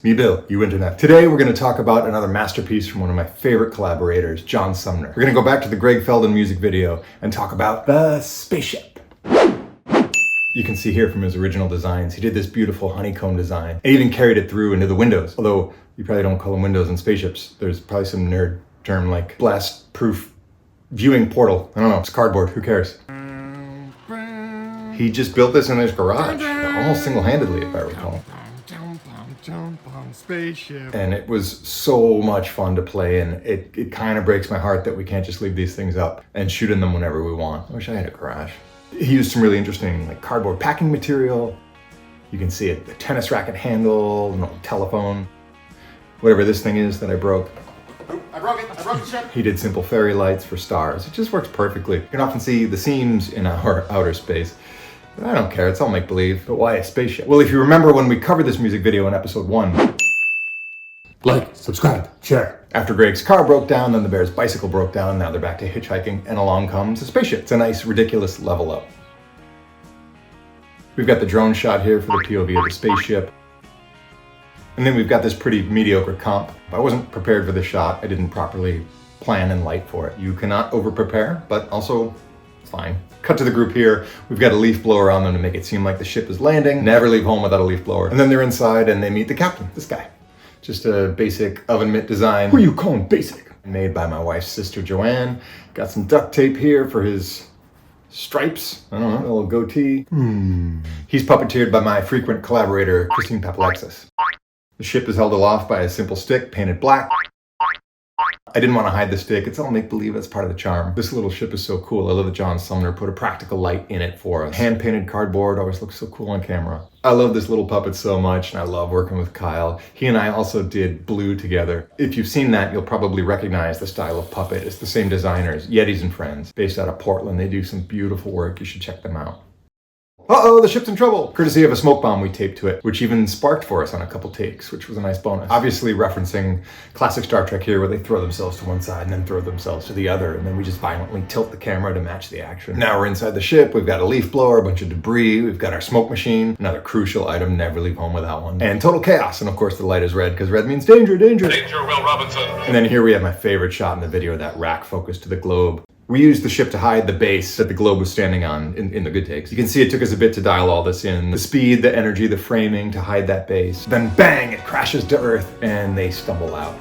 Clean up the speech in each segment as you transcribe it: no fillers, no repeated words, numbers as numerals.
Me Bill, you internet. Today we're going to talk about another masterpiece from one of my favorite collaborators, John Sumner. We're going to go back to the Greg Felden music video and talk about the spaceship. You can see here from his original designs, he did this beautiful honeycomb design and even carried it through into the windows. Although you probably don't call them windows in spaceships. There's probably some nerd term like blast-proof viewing portal. I don't know, it's cardboard, who cares? He just built this in his garage, almost single-handedly if I recall. Spaceship. And it was so much fun to play, and it kind of breaks my heart that we can't just leave these things up and shoot in them whenever we want. I wish I had a garage. He used some really interesting like cardboard packing material. You can see it, the tennis racket handle, an old telephone, whatever this thing is that I broke. Oh, I broke the ship. He did simple fairy lights for stars. It just works perfectly. You can often see the seams in our outer space. I don't care, it's all make-believe. But why a spaceship? Well, if you remember when we covered this music video in episode 1. Like, subscribe, share. After Greg's car broke down, then the bear's bicycle broke down, now they're back to hitchhiking, and along comes a spaceship. It's a nice, ridiculous level up. We've got the drone shot here for the POV of the spaceship. And then we've got this pretty mediocre comp. I wasn't prepared for the shot. I didn't properly plan and light for it. You cannot over-prepare, but also it's fine. Cut to the group here. We've got a leaf blower on them to make it seem like the ship is landing. Never leave home without a leaf blower. And then they're inside and they meet the captain, this guy. Just a basic oven mitt design. Who are you calling basic? Made by my wife's sister, Joanne. Got some duct tape here for his stripes. I don't know, a little goatee. He's puppeteered by my frequent collaborator, Christine Papalexis. The ship is held aloft by a simple stick painted black. I didn't want to hide the stick. It's all make-believe. It's part of the charm. This little ship is so cool. I love that John Sumner put a practical light in it for us. Hand-painted cardboard always looks so cool on camera. I love this little puppet so much, and I love working with Kyle. He and I also did Blue together. If you've seen that, you'll probably recognize the style of puppet. It's the same designers, Yetis and Friends, based out of Portland. They do some beautiful work. You should check them out. Uh-oh, the ship's in trouble! Courtesy of a smoke bomb we taped to it, which even sparked for us on a couple takes, which was a nice bonus. Obviously referencing classic Star Trek here, where they throw themselves to one side and then throw themselves to the other, and then we just violently tilt the camera to match the action. Now we're inside the ship, we've got a leaf blower, a bunch of debris, we've got our smoke machine, another crucial item, never leave home without one, and total chaos, and of course the light is red, because red means danger, danger! Danger, Will Robinson! And then here we have my favorite shot in the video, that rack focus to the globe. We used the ship to hide the base that the globe was standing on in the good takes. You can see it took us a bit to dial all this in. The speed, the energy, the framing to hide that base. Then bang, it crashes to Earth and they stumble out.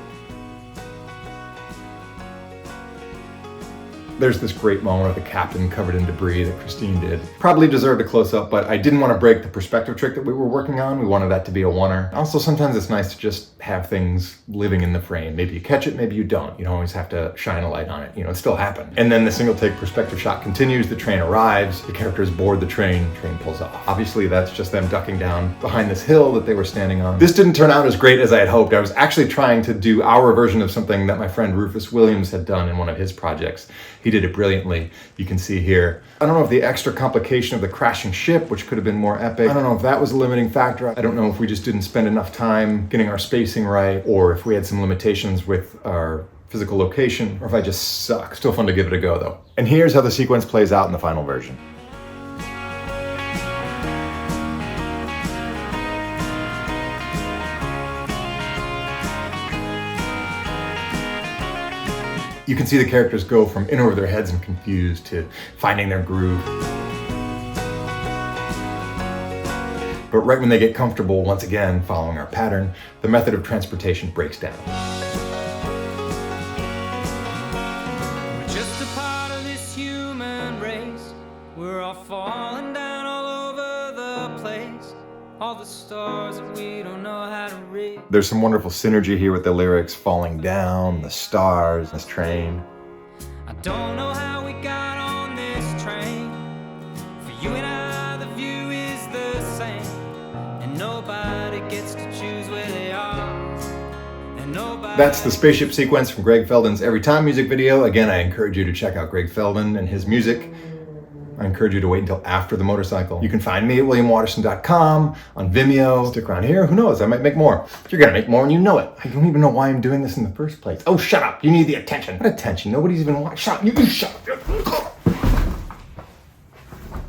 There's this great moment of the captain covered in debris that Christine did. Probably deserved a close-up, but I didn't want to break the perspective trick that we were working on. We wanted that to be a oneer. Also, sometimes it's nice to just have things living in the frame. Maybe you catch it, maybe you don't. You don't always have to shine a light on it. You know, it still happened. And then the single-take perspective shot continues. The train arrives. The characters board the train. Train pulls off. Obviously, that's just them ducking down behind this hill that they were standing on. This didn't turn out as great as I had hoped. I was actually trying to do our version of something that my friend Rufus Williams had done in one of his projects. He did it brilliantly. You can see here. I don't know if the extra complication of the crashing ship, which could have been more epic, I don't know if that was a limiting factor. I don't know if we just didn't spend enough time getting our spacing right, or if we had some limitations with our physical location, or if I just suck. Still fun to give it a go though. And here's how the sequence plays out in the final version. You can see the characters go from in over their heads and confused to finding their groove. But right when they get comfortable, once again, following our pattern, the method of transportation breaks down. We're just a part of this human race. We're all falling down all over the place. All the stars that we don't know how to read. There's some wonderful synergy here with the lyrics falling down, the stars, this train. I don't know how we got on this train. For you and I, the view is the same. And nobody gets to choose where they are. And nobody... That's the spaceship sequence from Greg Felden's Every Time music video. Again, I encourage you to check out Greg Felden and his music. I encourage you to wait until after the motorcycle. You can find me at WilliamWatterson.com, on Vimeo. Stick around here, who knows, I might make more. You're gonna make more and you know it. I don't even know why I'm doing this in the first place. Oh, shut up, you need the attention. What attention? Nobody's even watching. Shut up, you shut up.